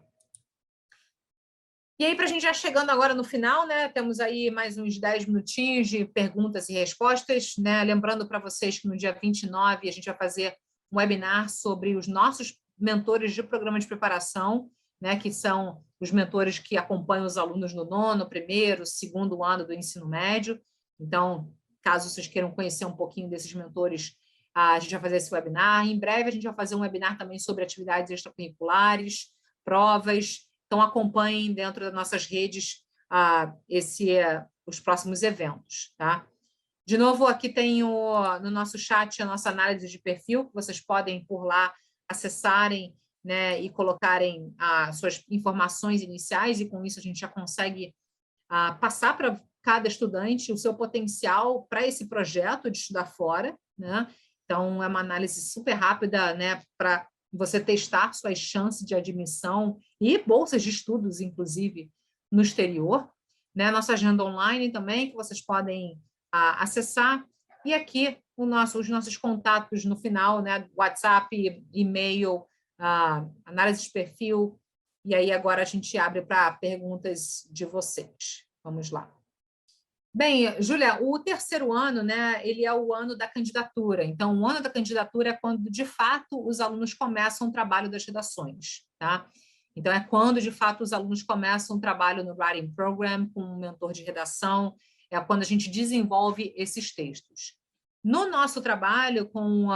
E aí, para a gente já chegando agora no final, né, temos aí mais uns 10 minutinhos de perguntas e respostas, né, lembrando para vocês que no dia 29 a gente vai fazer um webinar sobre os nossos mentores de programa de preparação, né, que são os mentores que acompanham os alunos no nono, primeiro, segundo ano do ensino médio. Então, caso vocês queiram conhecer um pouquinho desses mentores, a gente vai fazer esse webinar. Em breve, a gente vai fazer um webinar também sobre atividades extracurriculares, provas. Então, acompanhem dentro das nossas redes os próximos eventos. Tá? De novo, aqui tem no nosso chat a nossa análise de perfil, que vocês podem, por lá, acessarem, né, e colocarem as suas informações iniciais, e com isso a gente já consegue passar para cada estudante o seu potencial para esse projeto de estudar fora. Né? Então, é uma análise super rápida, né, para você testar suas chances de admissão e bolsas de estudos, inclusive, no exterior. Né? Nossa agenda online também, que vocês podem acessar. E aqui os nossos contatos no final, né? WhatsApp, e-mail, análise de perfil. E aí agora a gente abre para perguntas de vocês. Vamos lá. Bem, Júlia, o terceiro ano, né, ele é o ano da candidatura. Então, o ano da candidatura é quando, de fato, os alunos começam o trabalho das redações, tá? Então, é quando, de fato, os alunos começam o trabalho no Writing Program, com um mentor de redação, é quando a gente desenvolve esses textos. No nosso trabalho com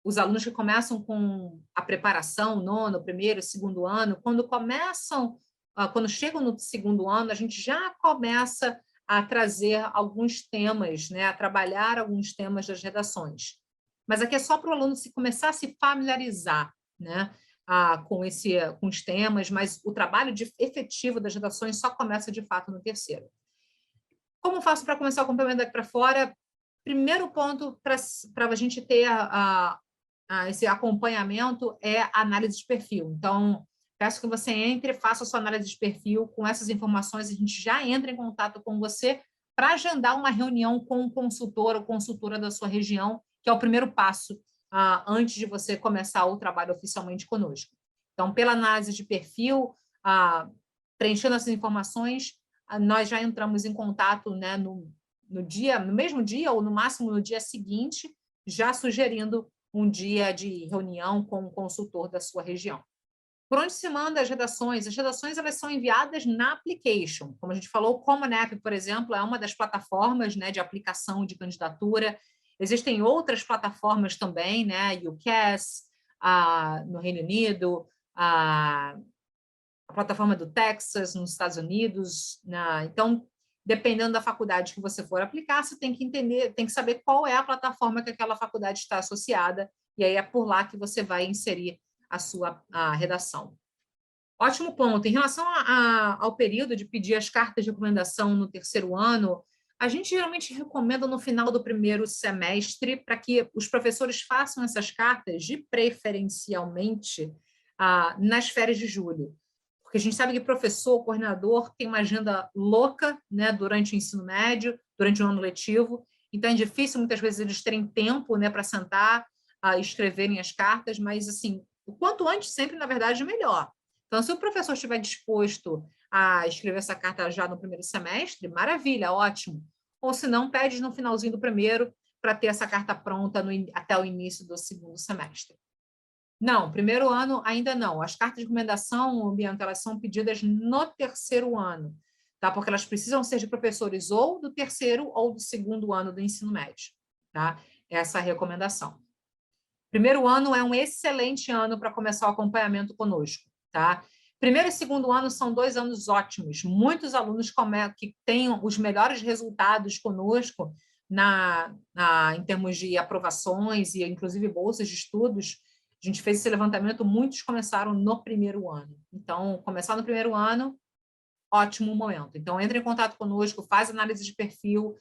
os alunos que começam com a preparação, nono, primeiro, segundo ano, quando chegam no segundo ano, a gente já começa a trazer alguns temas, né, a trabalhar alguns temas das redações. Mas aqui é só para o aluno começar a se familiarizar, né, com os temas, mas o trabalho efetivo das redações só começa, de fato, no terceiro. Como faço para começar o acompanhamento daqui para fora? Primeiro ponto para a gente ter esse acompanhamento é a análise de perfil. Então, peço que você entre, faça a sua análise de perfil. Com essas informações, a gente já entra em contato com você para agendar uma reunião com o consultor ou consultora da sua região, que é o primeiro passo antes de você começar o trabalho oficialmente conosco. Então, pela análise de perfil, preenchendo essas informações, nós já entramos em contato, né, no mesmo dia ou no máximo no dia seguinte, já sugerindo um dia de reunião com o consultor da sua região. Por onde se manda as redações? As redações elas são enviadas na application. Como a gente falou, o Common App, por exemplo, é uma das plataformas, né, de aplicação de candidatura. Existem outras plataformas também, né, UCAS, no Reino Unido, a plataforma do Texas, nos Estados Unidos. Então, dependendo da faculdade que você for aplicar, você tem que entender, tem que saber qual é a plataforma que aquela faculdade está associada, e aí é por lá que você vai inserir a sua redação. Ótimo ponto. Em relação ao período de pedir as cartas de recomendação no terceiro ano, a gente geralmente recomenda no final do primeiro semestre para que os professores façam essas cartas, preferencialmente, nas férias de julho. Porque a gente sabe que professor, coordenador, tem uma agenda louca, né, durante o ensino médio, durante o ano letivo, então é difícil muitas vezes eles terem tempo, né, para sentar, escreverem as cartas, mas assim, o quanto antes sempre, na verdade, melhor. Então, se o professor estiver disposto a escrever essa carta já no primeiro semestre, maravilha, ótimo. Ou se não, pede no finalzinho do primeiro para ter essa carta pronta até o início do segundo semestre. Não, primeiro ano ainda não. As cartas de recomendação, Bianca, elas são pedidas no terceiro ano, tá? Porque elas precisam ser de professores ou do terceiro ou do segundo ano do ensino médio, tá? Essa é a recomendação. Primeiro ano é um excelente ano para começar o acompanhamento conosco, tá? Primeiro e segundo ano são 2 anos ótimos. Muitos alunos que têm os melhores resultados conosco em termos de aprovações e, inclusive, bolsas de estudos. A gente fez esse levantamento, muitos começaram no primeiro ano. Então, começar no primeiro ano ótimo momento. Então, entre em contato conosco, faz análise de perfil,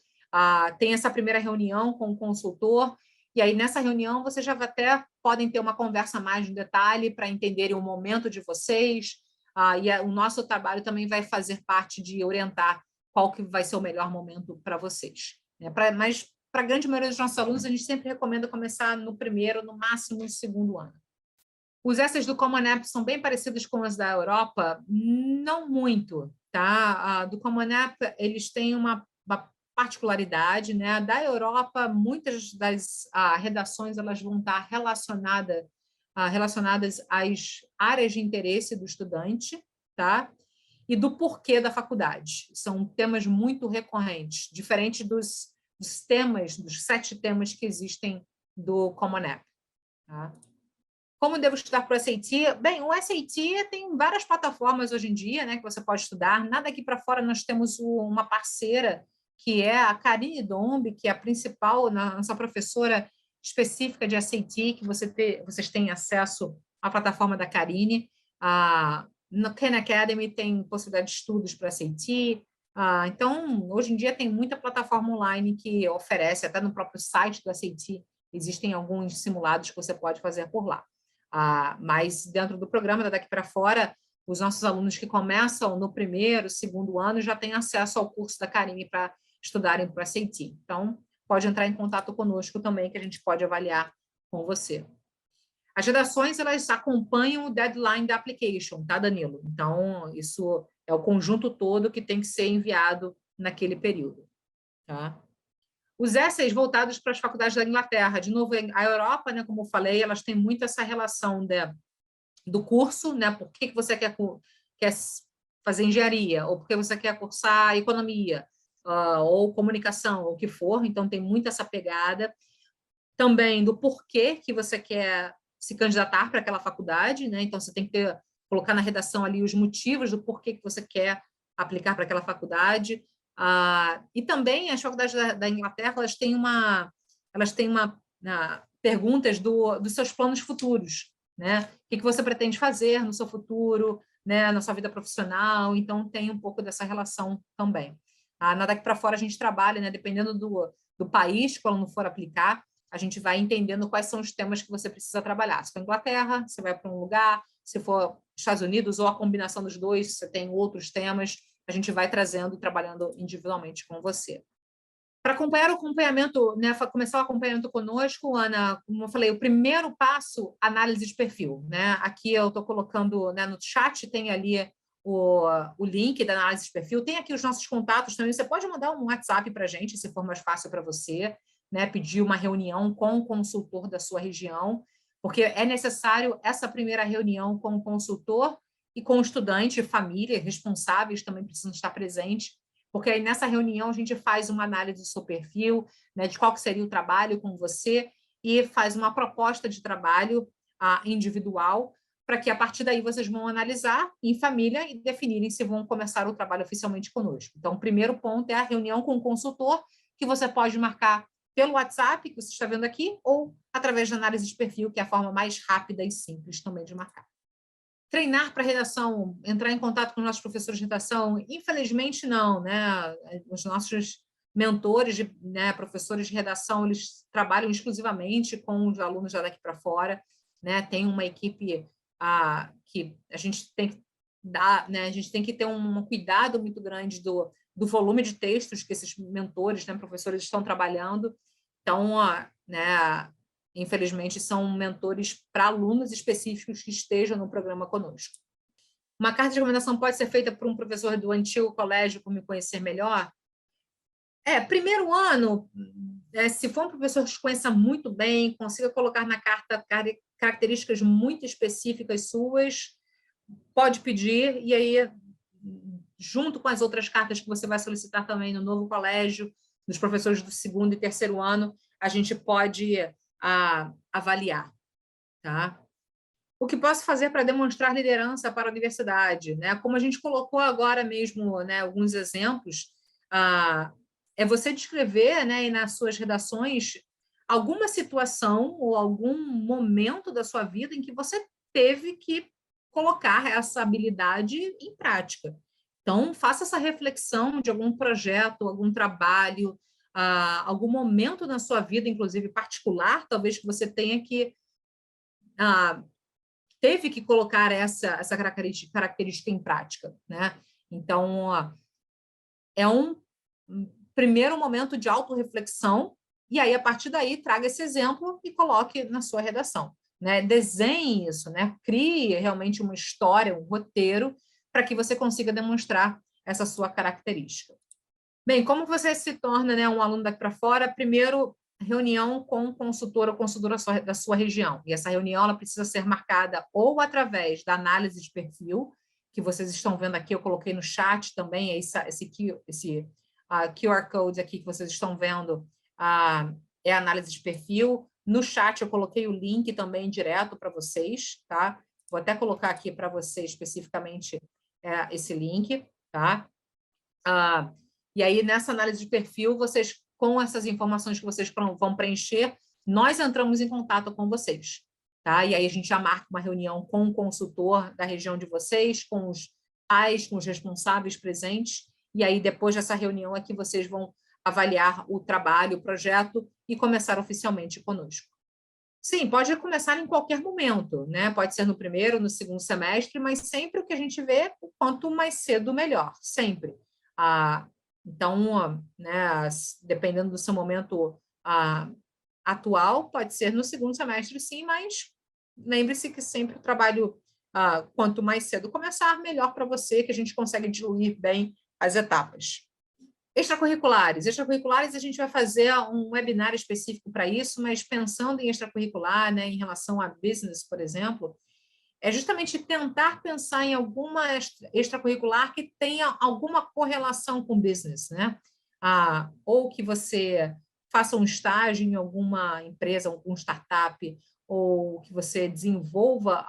tem essa primeira reunião com o consultor, e aí nessa reunião vocês já até podem ter uma conversa mais no detalhe para entenderem o momento de vocês, o nosso trabalho também vai fazer parte de orientar qual que vai ser o melhor momento para vocês. Mas para a grande maioria dos nossos alunos, a gente sempre recomenda começar no primeiro, no máximo no segundo ano. Os essays do Common App são bem parecidos com os da Europa? Não muito, tá? Do Common App, eles têm uma particularidade, né? Da Europa, muitas das redações elas vão estar relacionadas às áreas de interesse do estudante, tá? E do porquê da faculdade. São temas muito recorrentes, diferente dos temas, dos 7 temas que existem do Common App, tá? Como devo estudar para o SAT? Bem, o SAT tem várias plataformas hoje em dia, né, que você pode estudar. Nada aqui para fora, nós temos uma parceira, que é a Karine Dombe, que é a principal, nossa professora específica de SAT, que vocês têm acesso à plataforma da Karine. No Khan Academy tem possibilidade de estudos para SAT. Então, hoje em dia tem muita plataforma online que oferece, até no próprio site do SAT, existem alguns simulados que você pode fazer por lá. Mas dentro do programa Daqui para Fora, os nossos alunos que começam no primeiro, segundo ano já têm acesso ao curso da Karine para estudarem para o SAT. Então, pode entrar em contato conosco também, que a gente pode avaliar com você. As redações, elas acompanham o deadline da application, tá, Danilo? Então, isso é o conjunto todo que tem que ser enviado naquele período, tá? Os essays voltados para as faculdades da Inglaterra, de novo, a Europa, né, como eu falei, elas têm muito essa relação do curso, né, por que você quer fazer engenharia, ou porque você quer cursar economia, ou comunicação, ou o que for, então tem muito essa pegada. Também do porquê que você quer se candidatar para aquela faculdade, né, então você tem que colocar na redação ali os motivos do porquê que você quer aplicar para aquela faculdade. E também as faculdades da Inglaterra, elas têm perguntas dos seus planos futuros, né? O que você pretende fazer no seu futuro, né? Na sua vida profissional, então tem um pouco dessa relação também. Daqui para fora a gente trabalha, né? Dependendo do país, quando não for aplicar, a gente vai entendendo quais são os temas que você precisa trabalhar. Se for Inglaterra, você vai para um lugar, se for Estados Unidos, ou a combinação dos dois, você tem outros temas, a gente vai trazendo e trabalhando individualmente com você. Para acompanhar o acompanhamento, né, começar o acompanhamento conosco, Ana, como eu falei, o primeiro passo, análise de perfil. Né? Aqui eu estou colocando, né, no chat, tem ali o link da análise de perfil, tem aqui os nossos contatos também, você pode mandar um WhatsApp para a gente, se for mais fácil para você, né, pedir uma reunião com o consultor da sua região, porque é necessário essa primeira reunião com o consultor e com o estudante, família, responsáveis também precisam estar presentes, porque aí nessa reunião a gente faz uma análise do seu perfil, né, de qual que seria o trabalho com você e faz uma proposta de trabalho individual, para que a partir daí vocês vão analisar em família e definirem se vão começar o trabalho oficialmente conosco. Então, o primeiro ponto é a reunião com o consultor, que você pode marcar pelo WhatsApp, que você está vendo aqui, ou através da análise de perfil, que é a forma mais rápida e simples também de marcar. Treinar para redação, entrar em contato com os nossos professores de redação, infelizmente não, né? Os nossos mentores, né, professores de redação, eles trabalham exclusivamente com os alunos já daqui para fora, né? Tem uma equipe que a gente tem que dar, né? A gente tem que ter um cuidado muito grande do volume de textos que esses mentores, né, professores estão trabalhando. Então, né, infelizmente, são mentores para alunos específicos que estejam no programa conosco. Uma carta de recomendação pode ser feita por um professor do antigo colégio por me conhecer melhor? Primeiro ano, se for um professor que te conheça muito bem, consiga colocar na carta características muito específicas suas, pode pedir, e aí, junto com as outras cartas que você vai solicitar também no novo colégio, dos professores do segundo e terceiro ano, a gente pode avaliar. Tá? O que posso fazer para demonstrar liderança para a universidade? Né? Como a gente colocou agora mesmo, né, alguns exemplos, é você descrever, né, nas suas redações alguma situação ou algum momento da sua vida em que você teve que colocar essa habilidade em prática. Então, faça essa reflexão de algum projeto, algum trabalho, algum momento na sua vida, inclusive particular, talvez que você tenha que teve que colocar essa característica em prática, né? Então, é um primeiro momento de autorreflexão, e aí, a partir daí, traga esse exemplo e coloque na sua redação, né? Desenhe isso, né? Crie realmente uma história, um roteiro, para que você consiga demonstrar essa sua característica. Bem, como você se torna, né, um aluno daqui para fora? Primeiro, reunião com o consultor ou consultora da sua região. E essa reunião ela precisa ser marcada ou através da análise de perfil, que vocês estão vendo aqui, eu coloquei no chat também, esse QR Code aqui que vocês estão vendo, é a análise de perfil. No chat eu coloquei o link também direto para vocês, tá? Vou até colocar aqui para vocês especificamente esse link, tá? E aí, nessa análise de perfil, vocês, com essas informações que vocês vão preencher, nós entramos em contato com vocês, tá? E aí a gente já marca uma reunião com o consultor da região de vocês, com os pais, com os responsáveis presentes, e aí depois dessa reunião é que vocês vão avaliar o trabalho, o projeto e começar oficialmente conosco. Sim, pode começar em qualquer momento, né? Pode ser no primeiro, no segundo semestre, mas sempre o que a gente vê, quanto mais cedo, melhor, sempre. Então, né, dependendo do seu momento atual, pode ser no segundo semestre, sim, mas lembre-se que sempre o trabalho, quanto mais cedo começar, melhor para você, que a gente consegue diluir bem as etapas. Extracurriculares a gente vai fazer um webinar específico para isso, mas pensando em extracurricular, né, em relação a business, por exemplo, é justamente tentar pensar em alguma extracurricular que tenha alguma correlação com business, né? Ou que você faça um estágio em alguma empresa, algum startup, ou que você desenvolva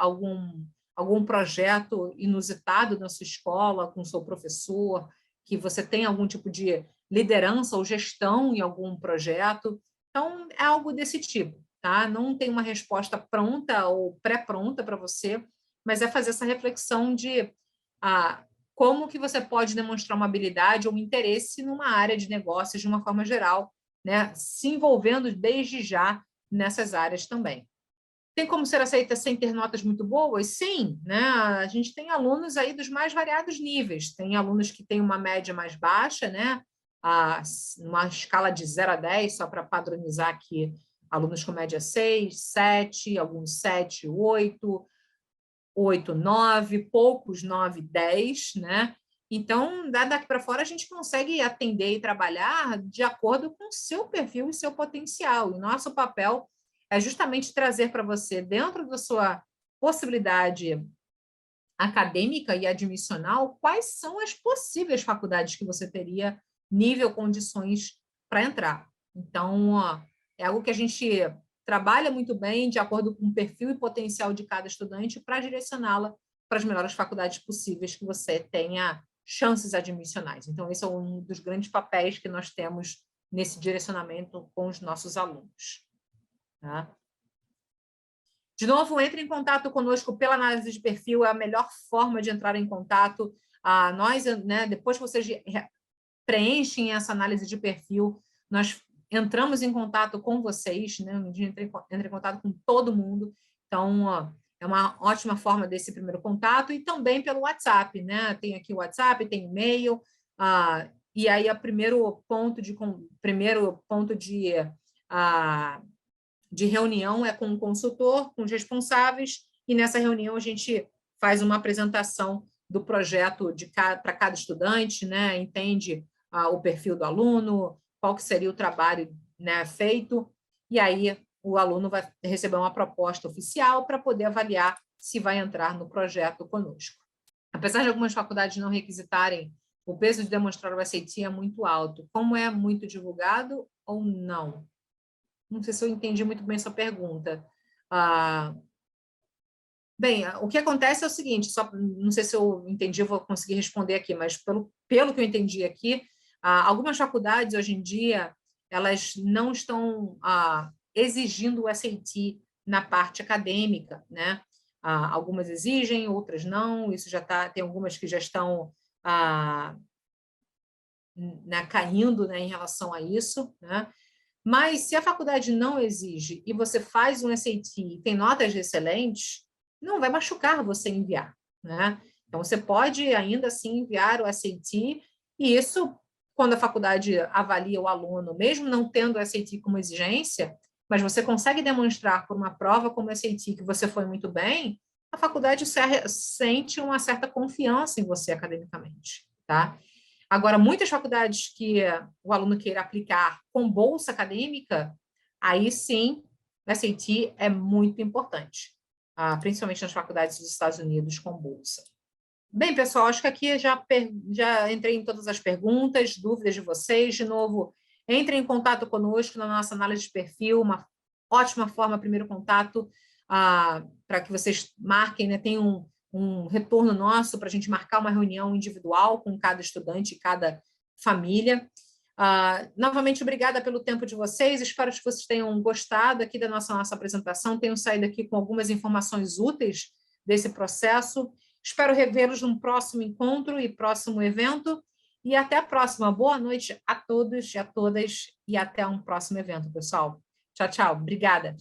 algum projeto inusitado na sua escola, com o seu professor, que você tenha algum tipo de liderança ou gestão em algum projeto. Então, é algo desse tipo. Tá? Não tem uma resposta pronta ou pré-pronta para você, mas é fazer essa reflexão de como que você pode demonstrar uma habilidade ou um interesse numa área de negócios de uma forma geral, né? Se envolvendo desde já nessas áreas também. Tem como ser aceita sem ter notas muito boas? Sim, né? A gente tem alunos aí dos mais variados níveis. Tem alunos que têm uma média mais baixa, né? Uma escala de 0 a 10, só para padronizar aqui, alunos com média 6, 7, alguns 7, 8, 8, 9, poucos 9, 10, né? Então, daqui para fora, a gente consegue atender e trabalhar de acordo com o seu perfil e seu potencial. E nosso papel é justamente trazer para você, dentro da sua possibilidade acadêmica e admissional, quais são as possíveis faculdades que você teria nível, condições para entrar. Então, é algo que a gente trabalha muito bem de acordo com o perfil e potencial de cada estudante para direcioná-la para as melhores faculdades possíveis que você tenha chances admissionais. Então, esse é um dos grandes papéis que nós temos nesse direcionamento com os nossos alunos. Tá? De novo, entre em contato conosco pela análise de perfil, é a melhor forma de entrar em contato. Nós, né, depois que vocês preenchem essa análise de perfil, nós entramos em contato com vocês, né? A gente entra em contato com todo mundo. Então, é uma ótima forma desse primeiro contato, e também pelo WhatsApp, né? Tem aqui o WhatsApp, tem e-mail, e aí o primeiro ponto de reunião é com o consultor, com os responsáveis, e nessa reunião a gente faz uma apresentação do projeto para cada estudante, né? Entende o perfil do aluno, qual que seria o trabalho, né, feito, e aí o aluno vai receber uma proposta oficial para poder avaliar se vai entrar no projeto conosco. Apesar de algumas faculdades não requisitarem, o peso de demonstrar o SAT é muito alto. Como é muito divulgado ou não? Não sei se eu entendi muito bem sua pergunta. Bem, o que acontece é o seguinte, não sei se eu entendi, eu vou conseguir responder aqui, mas pelo que eu entendi aqui, algumas faculdades hoje em dia, elas não estão exigindo o SAT na parte acadêmica, né? Algumas exigem, outras não, isso já tem algumas que já estão caindo, né, em relação a isso, né? Mas se a faculdade não exige e você faz um SAT e tem notas excelentes, não vai machucar você enviar, né? Então, você pode ainda assim enviar o SAT, e isso, quando a faculdade avalia o aluno, mesmo não tendo o SAT como exigência, mas você consegue demonstrar por uma prova como o SAT que você foi muito bem, a faculdade sente uma certa confiança em você academicamente, tá? Agora, muitas faculdades que o aluno queira aplicar com bolsa acadêmica, aí sim, o SAT é muito importante, principalmente nas faculdades dos Estados Unidos com bolsa. Bem, pessoal, acho que aqui já entrei em todas as perguntas, dúvidas de vocês. De novo, entrem em contato conosco na nossa análise de perfil, uma ótima forma, primeiro contato, para que vocês marquem, né, tem um retorno nosso para a gente marcar uma reunião individual com cada estudante e cada família. Novamente, obrigada pelo tempo de vocês, espero que vocês tenham gostado aqui da nossa apresentação, tenham saído aqui com algumas informações úteis desse processo. Espero revê-los num próximo encontro e próximo evento, e até a próxima. Boa noite a todos e a todas, e até um próximo evento, pessoal. Tchau, tchau. Obrigada.